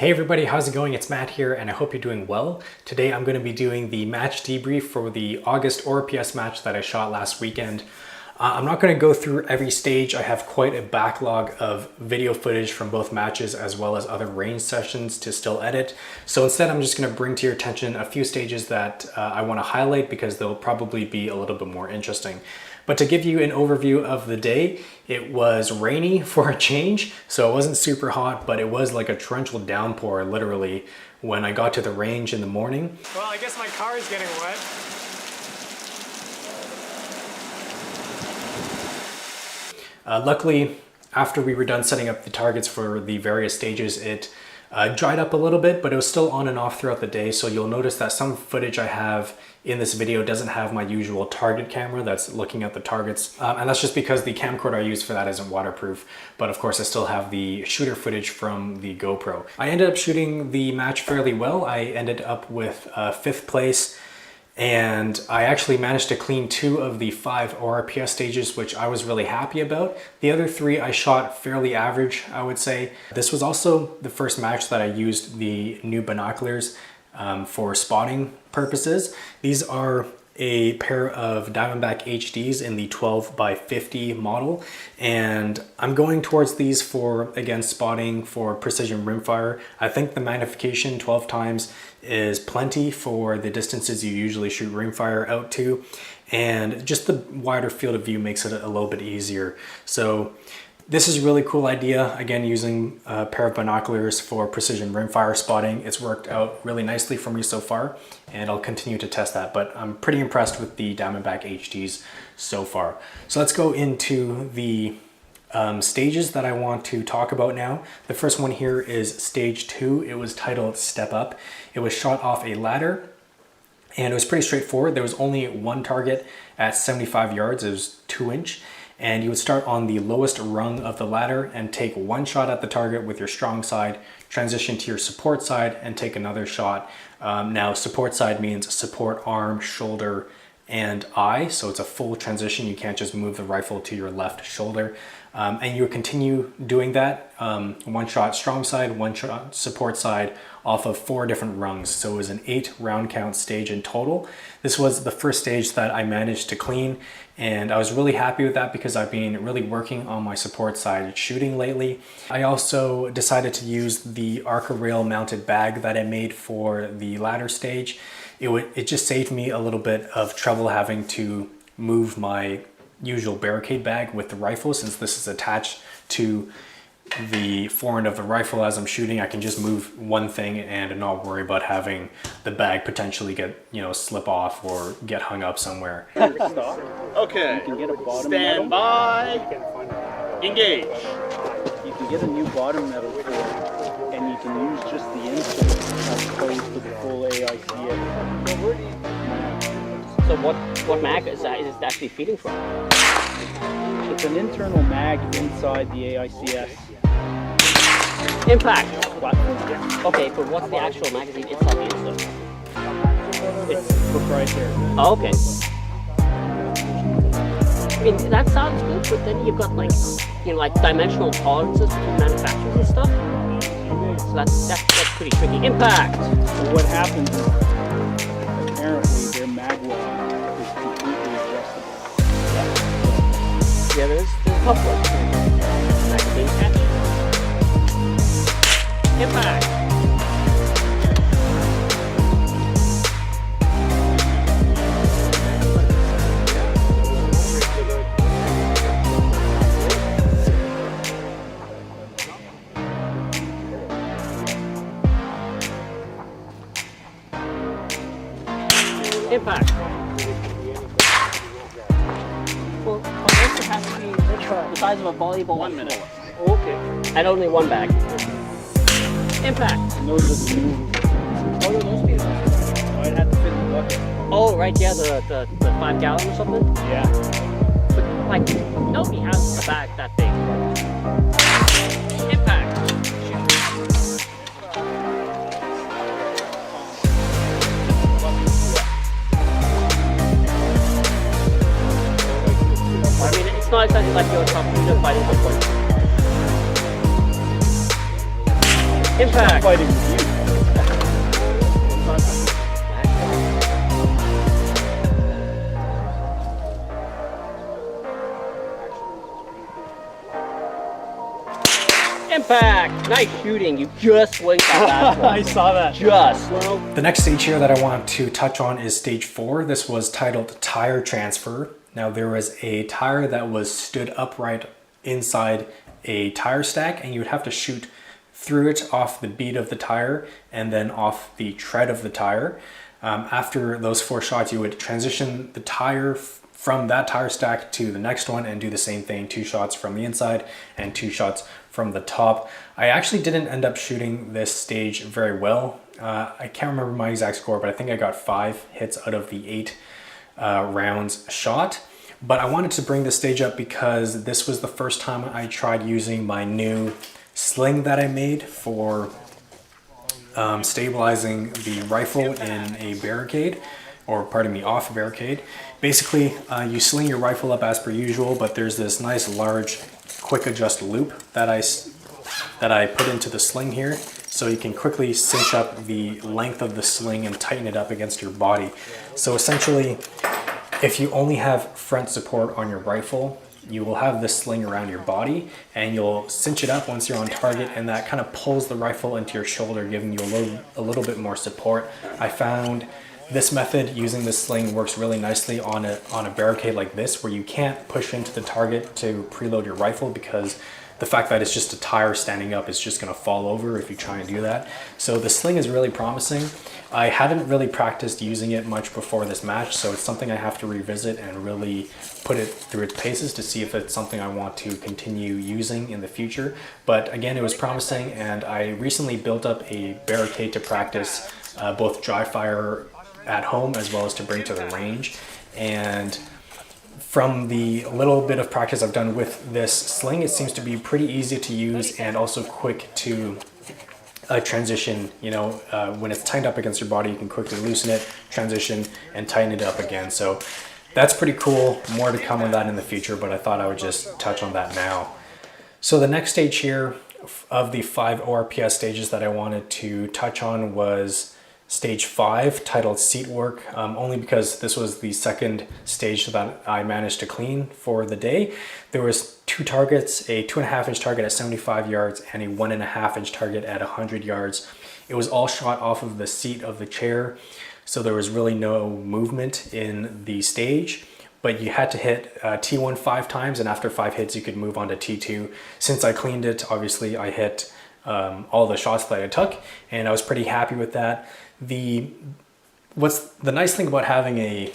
Hey everybody, how's it going? It's Matt here and I hope you're doing well. Today I'm going to be doing the match debrief for the August ORPS match that I shot last weekend. I'm not going to go through every stage. I have quite a backlog of video footage from both matches as well as other range sessions to still edit. So instead I'm just going to bring to your attention a few stages that I want to highlight because they'll probably be a little bit more interesting. But to give you an overview of the day, it was rainy for a change, so it wasn't super hot, but it was like a torrential downpour literally when I got to the range in the morning. Well, I guess my car is getting wet. Luckily, after we were done setting up the targets for the various stages, it dried up a little bit, but it was still on and off throughout the day. So you'll notice that some footage I have in this video doesn't have my usual target camera that's looking at the targets. And that's just because the camcorder I use for that isn't waterproof. But of course I still have the shooter footage from the GoPro. I ended up shooting the match fairly well. I ended up with 5th place. And I actually managed to clean 2 of the 5 ORPS stages, which I was really happy about. The other 3 I shot fairly average, I would say. This was also the first match that I used the new binoculars for spotting purposes. These are a pair of Diamondback HDs in the 12x50 model, and I'm going towards these for, again, spotting for precision rimfire. I think the magnification 12 times is plenty for the distances you usually shoot rimfire out to, and just the wider field of view makes it a little bit easier. So this is a really cool idea, again, using a pair of binoculars for precision rimfire spotting. It's worked out really nicely for me so far, and I'll continue to test that, but I'm pretty impressed with the Diamondback HDs so far. So let's go into the stages that I want to talk about now. The first one here is stage 2. It was titled Step Up. It was shot off a ladder, and it was pretty straightforward. There was only one target at 75 yards. It was 2-inch. And you would start on the lowest rung of the ladder and take one shot at the target with your strong side, transition to your support side and take another shot. Now support side means support arm, shoulder, and eye. So it's a full transition. You can't just move the rifle to your left shoulder. And you would continue doing that, one shot strong side, one shot support side off of 4 different rungs. So it was an 8 round count stage in total. This was the first stage that I managed to clean, and I was really happy with that because I've been really working on my support side shooting lately. I also decided to use the Arca rail mounted bag that I made for the ladder stage. It just saved me a little bit of trouble having to move my usual barricade bag with the rifle. Since this is attached to the forend of the rifle as I'm shooting, I can just move one thing and not worry about having the bag potentially get, slip off or get hung up somewhere. Okay, stand by, engage. You can get a new bottom metal for it, and you can use just the insert as opposed to the full AICS. So what mag is that actually feeding from? It's an internal mag inside the AICS. Impact! Platform. Okay, but what's the actual magazine inside the insert? It's proprietary. Oh, okay. I mean, that sounds good, but then you've got like dimensional tolerances between manufacturers and stuff. So that's pretty tricky. Impact! So what happens is, apparently their mag wall is completely adjustable. Yeah, there's a couple of magazine catch. Impact! Impact. Well, it has to be the size of a volleyball. 1 minute. Okay. And only one bag. Impact. And those are the new. Oh, no, those be. I'd have to fit the bucket. Oh, right, yeah, the 5 gallon or something? Yeah. But, like, nobody has a bag that big. Impact. I mean, it's not exactly like you're fighting for points. Impact. Fighting with you. Impact. Nice shooting. You just winked at that one. I saw that. Just. The next stage here that I want to touch on is stage 4. This was titled Tire Transfer. Now there was a tire that was stood upright inside a tire stack, and you would have to shoot through it off the bead of the tire and then off the tread of the tire. After those 4 shots, you would transition the tire from that tire stack to the next one and do the same thing, 2 shots from the inside and 2 shots from the top. I actually didn't end up shooting this stage very well. I can't remember my exact score, but I think I got 5 hits out of the 8 rounds shot. But I wanted to bring this stage up because this was the first time I tried using my new sling that I made for stabilizing the rifle in a barricade, or pardon me, off a barricade. Basically, you sling your rifle up as per usual, but there's this nice large quick adjust loop that I put into the sling here, so you can quickly cinch up the length of the sling and tighten it up against your body. So essentially, if you only have front support on your rifle, you will have this sling around your body and you'll cinch it up once you're on target, and that kind of pulls the rifle into your shoulder, giving you a little bit more support. I found this method using this sling works really nicely on a barricade like this, where you can't push into the target to preload your rifle because the fact that it's just a tire standing up is just going to fall over if you try and do that. So the sling is really promising. I hadn't really practiced using it much before this match, so it's something I have to revisit and really put it through its paces to see if it's something I want to continue using in the future. But again, it was promising, and I recently built up a barricade to practice both dry fire at home as well as to bring to the range. And from the little bit of practice I've done with this sling, it seems to be pretty easy to use and also quick to transition. You know, when it's tightened up against your body, you can quickly loosen it, transition, and tighten it up again. So that's pretty cool. More to come on that in the future, but I thought I would just touch on that now. So the next stage here of the 5 ORPS stages that I wanted to touch on was stage 5, titled Seat Work, only because this was the second stage that I managed to clean for the day. There was 2 targets, a 2.5-inch target at 75 yards and a 1.5-inch target at 100 yards. It was all shot off of the seat of the chair, so there was really no movement in the stage, but you had to hit T1 5 times, and after 5 hits you could move on to T2. Since I cleaned it, obviously I hit all the shots that I took, and I was pretty happy with that. What's the nice thing about having a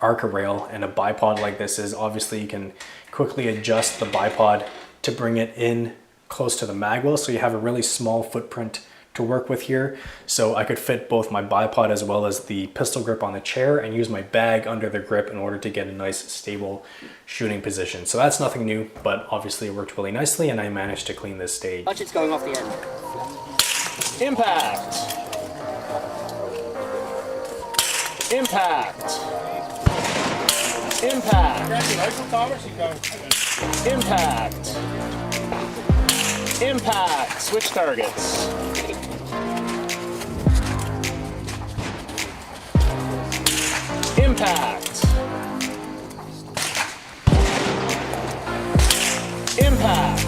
Arca rail and a bipod like this is obviously you can quickly adjust the bipod to bring it in close to the magwell, so you have a really small footprint to work with here. So I could fit both my bipod as well as the pistol grip on the chair and use my bag under the grip in order to get a nice stable shooting position. So that's nothing new, but obviously it worked really nicely and I managed to clean this stage. Watch, it's going off the end. Impact. Impact. Impact. Impact. Impact. Switch targets. Impact. Impact.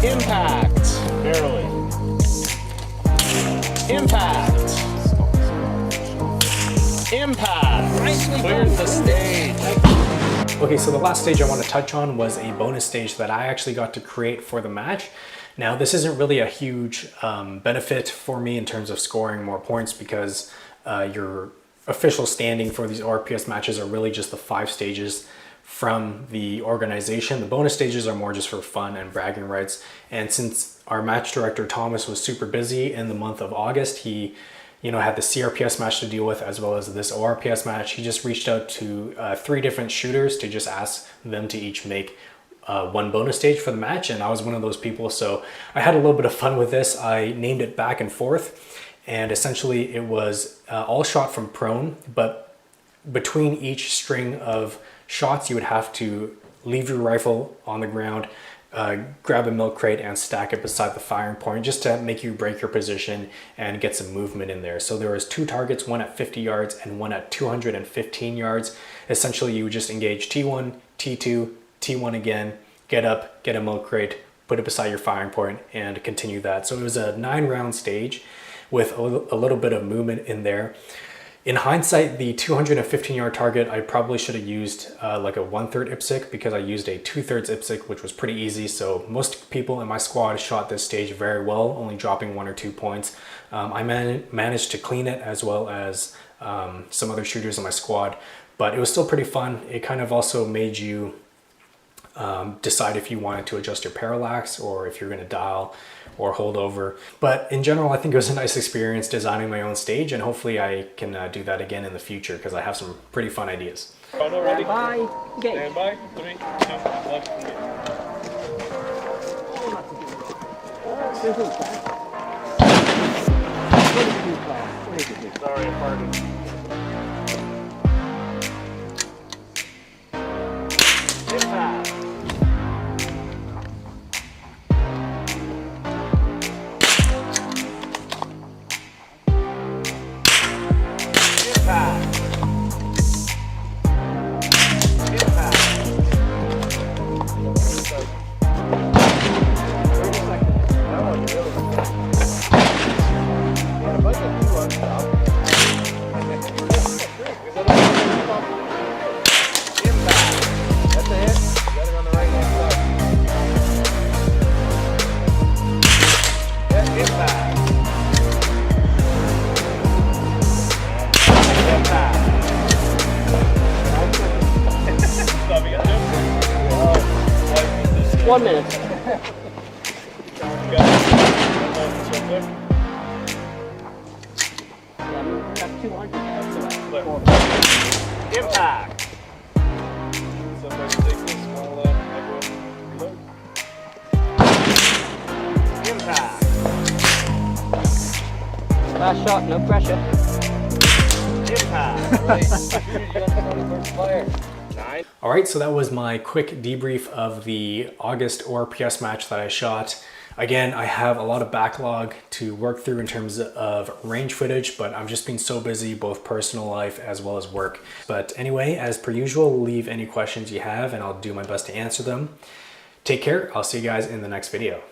Impact. Barely. Impact. Impact. Cleared the stage. Okay, so the last stage I want to touch on was a bonus stage that I actually got to create for the match. Now, this isn't really a huge benefit for me in terms of scoring more points because your official standing for these ORPS matches are really just the 5 stages from the organization. The bonus stages are more just for fun and bragging rights. And since our match director, Thomas, was super busy in the month of August, he had the CRPS match to deal with as well as this ORPS match. He just reached out to 3 different shooters to just ask them to each make 1 bonus stage for the match, and I was one of those people, so I had a little bit of fun with this. I named it Back and Forth, and essentially it was all shot from prone, but between each string of shots you would have to leave your rifle on the ground, grab a milk crate and stack it beside the firing point just to make you break your position and get some movement in there. So there was 2 targets, one at 50 yards and one at 215 yards. Essentially, you would just engage T1, T2, T1 again, get up, get a milk crate, put it beside your firing point, and continue that. So it was a 9-round stage with a little bit of movement in there. In hindsight, the 215-yard target, I probably should have used like a 1/3 IPSC because I used a 2/3 IPSC, which was pretty easy. So most people in my squad shot this stage very well, only dropping 1 or 2 points. I managed to clean it as well as some other shooters in my squad, but it was still pretty fun. It kind of also made you decide if you wanted to adjust your parallax or if you're going to dial or hold over. But in general, I think it was a nice experience designing my own stage, and hopefully I can do that again in the future because I have some pretty fun ideas. Ready? Bye. Okay. Stand by. 3, 2, 1. Sorry, pardon. Impact. One minute. That's 200. Impact. Impact. Last shot, no pressure. Impact. All right, so that was my quick debrief of the August ORPS match that I shot. Again, I have a lot of backlog to work through in terms of range footage, but I'm just been so busy, both personal life as well as work. But anyway, as per usual, leave any questions you have and I'll do my best to answer them. Take care. I'll see you guys in the next video.